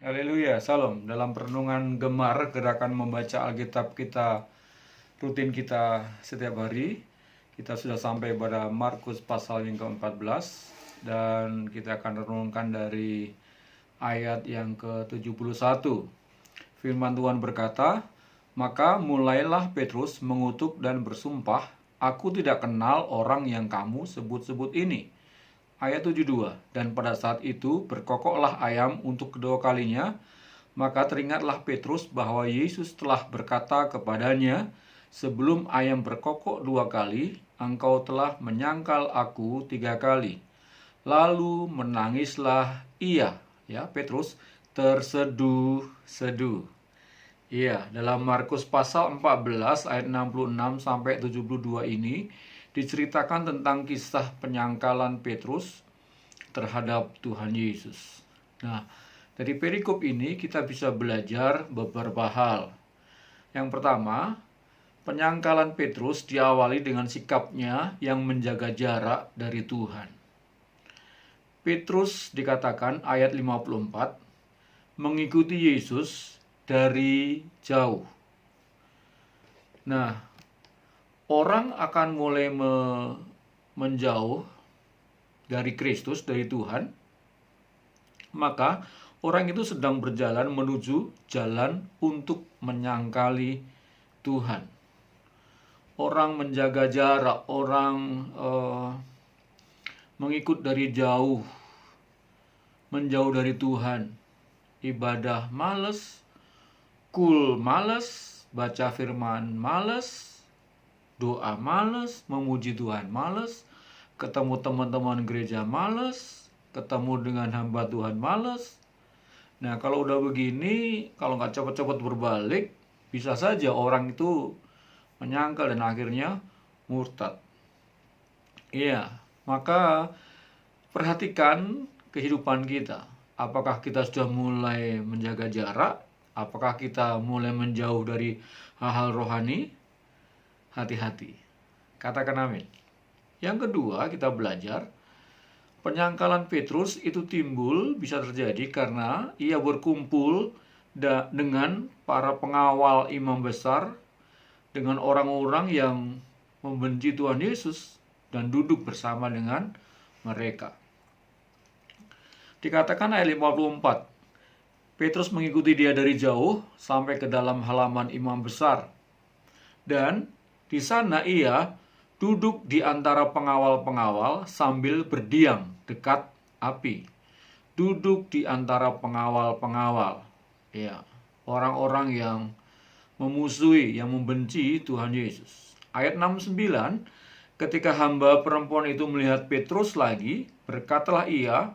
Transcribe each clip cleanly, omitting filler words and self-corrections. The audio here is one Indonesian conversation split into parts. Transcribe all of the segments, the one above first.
Haleluya, salam. Dalam perenungan gemar gerakan membaca Alkitab kita rutin kita setiap hari, kita sudah sampai pada Markus pasal yang ke-14 dan kita akan renungkan dari ayat yang ke-71. Firman Tuhan berkata, "Maka mulailah Petrus mengutuk dan bersumpah, 'Aku tidak kenal orang yang kamu sebut-sebut ini.'" Ayat 72, "Dan pada saat itu berkokoklah ayam untuk kedua kalinya, maka teringatlah Petrus bahwa Yesus telah berkata kepadanya, 'Sebelum ayam berkokok 2 kali, engkau telah menyangkal aku 3 kali.' Lalu menangislah ia," ya, Petrus, "terseduh-seduh." Iya, dalam Markus pasal 14 ayat 66 sampai 72 ini diceritakan tentang kisah penyangkalan Petrus terhadap Tuhan Yesus. Nah, dari perikop ini kita bisa belajar beberapa hal. Yang pertama, penyangkalan Petrus diawali dengan sikapnya yang menjaga jarak dari Tuhan. Petrus dikatakan ayat 54 mengikuti Yesus dari jauh. Nah, orang akan mulai menjauh dari Kristus, dari Tuhan, maka orang itu sedang berjalan menuju jalan untuk menyangkali Tuhan. Orang menjaga jarak, orang mengikut dari jauh, menjauh dari Tuhan. Ibadah males, males, baca firman males, doa males, memuji Tuhan males, ketemu teman-teman gereja males, ketemu dengan hamba Tuhan males. Nah, kalau udah begini, kalau nggak cepat-cepat berbalik, bisa saja orang itu menyangkal dan akhirnya murtad. Iya, maka perhatikan kehidupan kita. Apakah kita sudah mulai menjaga jarak? Apakah kita mulai menjauh dari hal-hal rohani? Hati-hati. Katakan amin. Yang kedua, kita belajar penyangkalan Petrus itu timbul bisa terjadi karena ia berkumpul dengan para pengawal imam besar, dengan orang-orang yang membenci Tuhan Yesus dan duduk bersama dengan mereka. Dikatakan ayat 54, Petrus mengikuti dia dari jauh sampai ke dalam halaman imam besar. Dan di sana ia duduk di antara pengawal-pengawal sambil berdiam dekat api. Duduk di antara pengawal-pengawal. Ya, orang-orang yang memusuhi, yang membenci Tuhan Yesus. Ayat 69, ketika hamba perempuan itu melihat Petrus lagi, berkatalah ia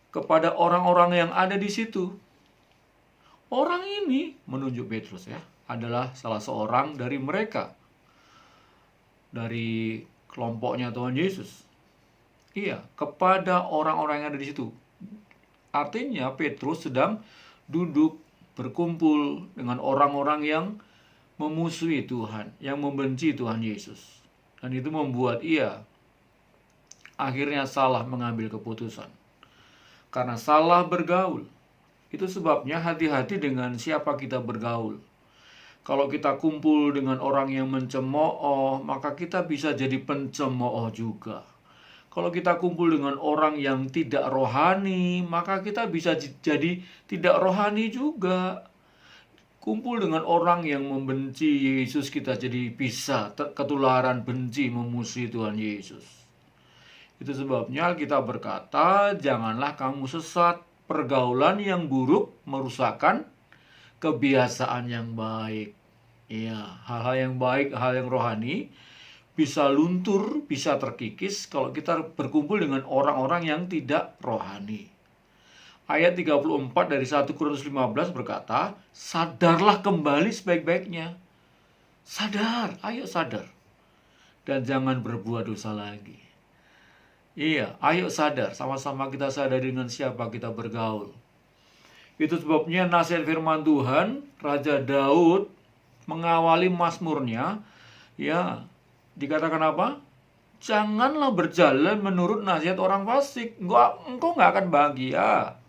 kepada orang-orang yang ada di situ. Orang ini, menunjuk Petrus ya, adalah salah seorang dari mereka, dari kelompoknya Tuhan Yesus. Iya, kepada orang-orang yang ada di situ. Artinya Petrus sedang duduk berkumpul dengan orang-orang yang memusuhi Tuhan, yang membenci Tuhan Yesus. Dan itu membuat ia akhirnya salah mengambil keputusan. Karena salah bergaul. Itu sebabnya hati-hati dengan siapa kita bergaul. Kalau kita kumpul dengan orang yang mencemooh, maka kita bisa jadi pencemooh juga. Kalau kita kumpul dengan orang yang tidak rohani, maka kita bisa jadi tidak rohani juga. Kumpul dengan orang yang membenci Yesus, kita jadi bisa ketularan benci memusuhi Tuhan Yesus. Itu sebabnya kita berkata, janganlah kamu sesat. Pergaulan yang buruk merusakkan kebiasaan yang baik. Ya, hal-hal yang baik, hal yang rohani bisa luntur, bisa terkikis kalau kita berkumpul dengan orang-orang yang tidak rohani. Ayat 34 dari 1 Korintus 15 berkata, sadarlah kembali sebaik-baiknya. Sadar, ayo sadar. Dan jangan berbuat dosa lagi. Iya, ayo sadar, sama-sama kita sadar dengan siapa kita bergaul. Itu sebabnya nasihat firman Tuhan, Raja Daud mengawali mazmurnya, ya, dikatakan apa? Janganlah berjalan menurut nasihat orang fasik, engkau nggak akan bahagia.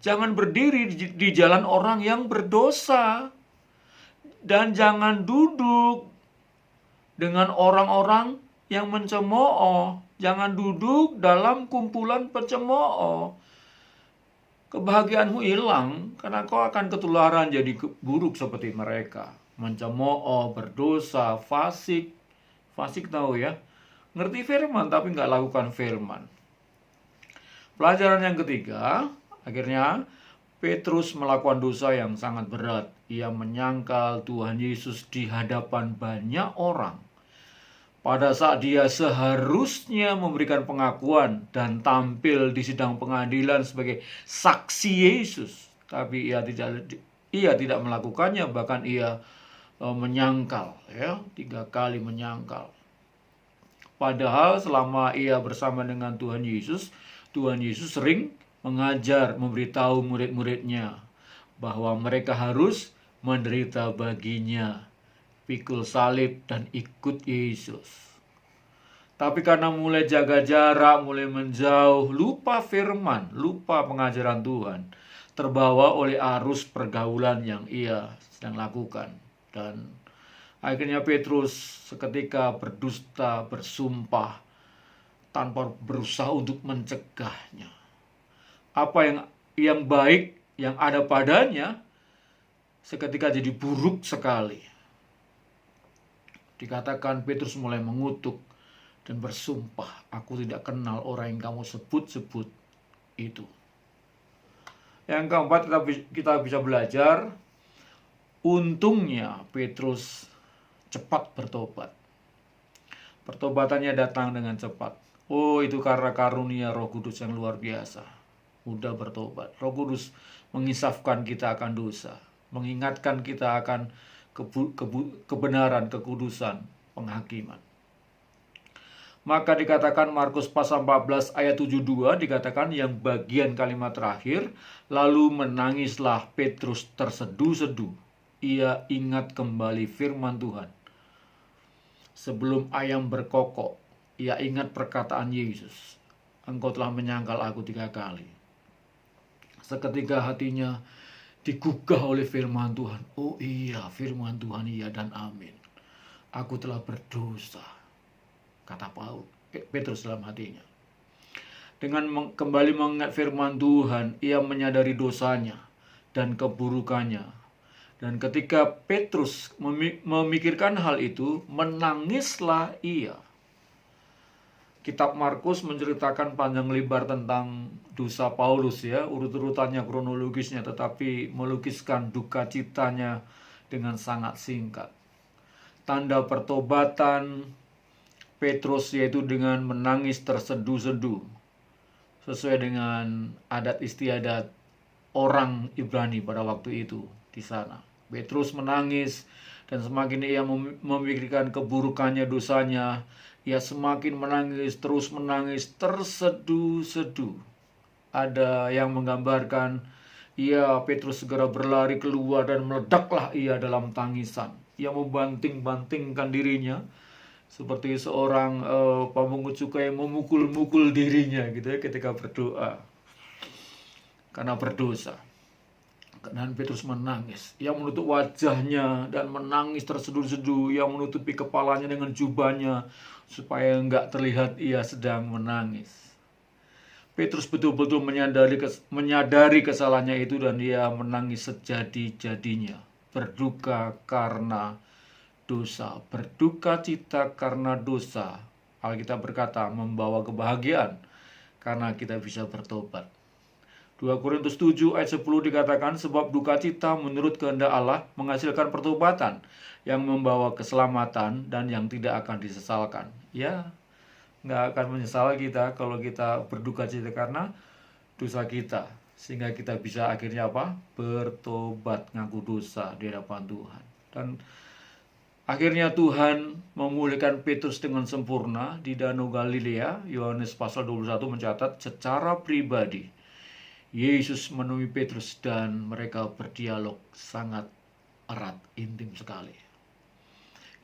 Jangan berdiri di jalan orang yang berdosa. Dan jangan duduk dengan orang-orang yang mencemooh. Jangan duduk dalam kumpulan pencemooh. Kebahagiaanmu hilang karena kau akan ketularan jadi buruk seperti mereka. Mencemooh, berdosa, fasik. Fasik tahu ya. Ngerti firman tapi nggak lakukan firman. Pelajaran yang ketiga, akhirnya Petrus melakukan dosa yang sangat berat. Ia menyangkal Tuhan Yesus di hadapan banyak orang. Pada saat dia seharusnya memberikan pengakuan dan tampil di sidang pengadilan sebagai saksi Yesus, tapi ia tidak melakukannya, bahkan ia menyangkal, ya, 3 kali menyangkal. Padahal selama ia bersama dengan Tuhan Yesus sering mengajar, memberitahu murid-muridnya bahwa mereka harus menderita baginya, pikul salib dan ikut Yesus. Tapi karena mulai jaga jarak, mulai menjauh, lupa firman, lupa pengajaran Tuhan, terbawa oleh arus pergaulan yang ia sedang lakukan. Dan akhirnya Petrus seketika berdusta, bersumpah tanpa berusaha untuk mencegahnya. Apa yang baik yang ada padanya seketika jadi buruk sekali. Dikatakan Petrus mulai mengutuk dan bersumpah, aku tidak kenal orang yang kamu sebut-sebut itu. Yang keempat, kita bisa belajar, untungnya Petrus cepat bertobat. Pertobatannya datang dengan cepat. Oh, itu karena karunia Roh Kudus yang luar biasa. Mudah bertobat. Roh Kudus mengisafkan kita akan dosa, mengingatkan kita akan kebenaran, kekudusan, penghakiman. Maka dikatakan Markus pasal 14 ayat 72, dikatakan yang bagian kalimat terakhir, lalu menangislah Petrus terseduh-seduh. Ia ingat kembali firman Tuhan. Sebelum ayam berkokok, ia ingat perkataan Yesus. Engkau telah menyangkal aku 3 kali. Seketika hatinya digugah oleh firman Tuhan. Oh iya, firman Tuhan iya dan amin. Aku telah berdosa, kata Petrus dalam hatinya. Dengan kembali mengingat firman Tuhan, ia menyadari dosanya dan keburukannya. Dan ketika Petrus memikirkan hal itu, menangislah ia. Kitab Markus menceritakan panjang lebar tentang dosa Paulus, ya, urut-urutannya, kronologisnya, tetapi melukiskan duka citanya dengan sangat singkat. Tanda pertobatan Petrus yaitu dengan menangis terseduh-seduh, sesuai dengan adat istiadat orang Ibrani pada waktu itu di sana. Petrus menangis, dan semakin ia memikirkan keburukannya, dosanya, ia semakin menangis, terus menangis, terseduh-seduh. Ada yang menggambarkan, Petrus segera berlari keluar dan meledaklah ia dalam tangisan. Ia membanting-bantingkan dirinya, seperti seorang pemungut cukai yang memukul-mukul dirinya gitu ya ketika berdoa karena berdosa. Dan Petrus menangis. Ia menutup wajahnya dan menangis terseduh-seduh. Ia menutupi kepalanya dengan jubahnya supaya enggak terlihat ia sedang menangis. Petrus betul-betul menyadari kesalahannya itu, dan ia menangis sejadi-jadinya. Berduka karena dosa, berduka cita karena dosa. Alkitab berkata membawa kebahagiaan karena kita bisa bertobat. 2 Korintus 7 ayat 10 dikatakan, sebab duka cita menurut kehendak Allah menghasilkan pertobatan yang membawa keselamatan dan yang tidak akan disesalkan. Ya, nggak akan menyesal kita kalau kita berduka cita karena dosa kita, sehingga kita bisa akhirnya apa? Bertobat, ngaku dosa di hadapan Tuhan. Dan akhirnya Tuhan memulihkan Petrus dengan sempurna di Danau Galilea. Yohanes pasal 21 mencatat secara pribadi Yesus menemui Petrus dan mereka berdialog sangat erat, intim sekali.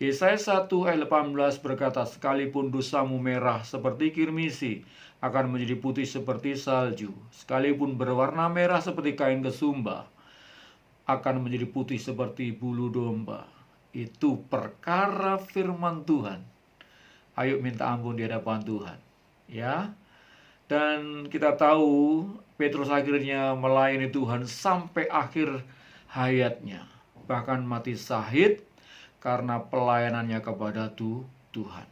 Yesaya 1 ayat 18 berkata, sekalipun dosamu merah seperti kirmisi, akan menjadi putih seperti salju. Sekalipun berwarna merah seperti kain kesumba, akan menjadi putih seperti bulu domba. Itu perkara firman Tuhan. Ayo minta ampun di hadapan Tuhan. Ya. Dan kita tahu Petrus akhirnya melayani Tuhan sampai akhir hayatnya. Bahkan mati syahid karena pelayanannya kepada Tuhan.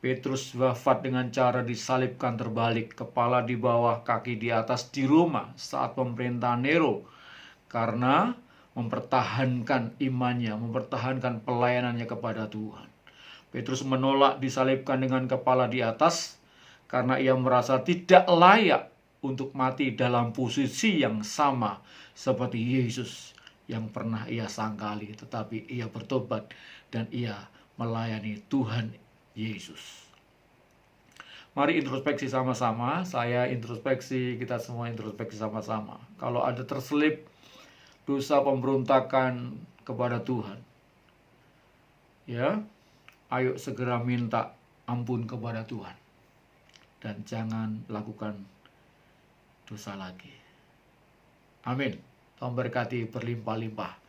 Petrus wafat dengan cara disalibkan terbalik, kepala di bawah, kaki di atas di Roma saat pemerintahan Nero, karena mempertahankan imannya, mempertahankan pelayanannya kepada Tuhan. Petrus menolak disalibkan dengan kepala di atas karena ia merasa tidak layak untuk mati dalam posisi yang sama seperti Yesus yang pernah ia sangkali, tetapi ia bertobat dan ia melayani Tuhan Yesus. Mari introspeksi sama-sama. Saya introspeksi, kita semua introspeksi sama-sama. Kalau ada terselip dosa pemberontakan kepada Tuhan, ya, ayo segera minta ampun kepada Tuhan dan jangan lakukan dosa lagi. Amin. Tuhan berkati berlimpah-limpah.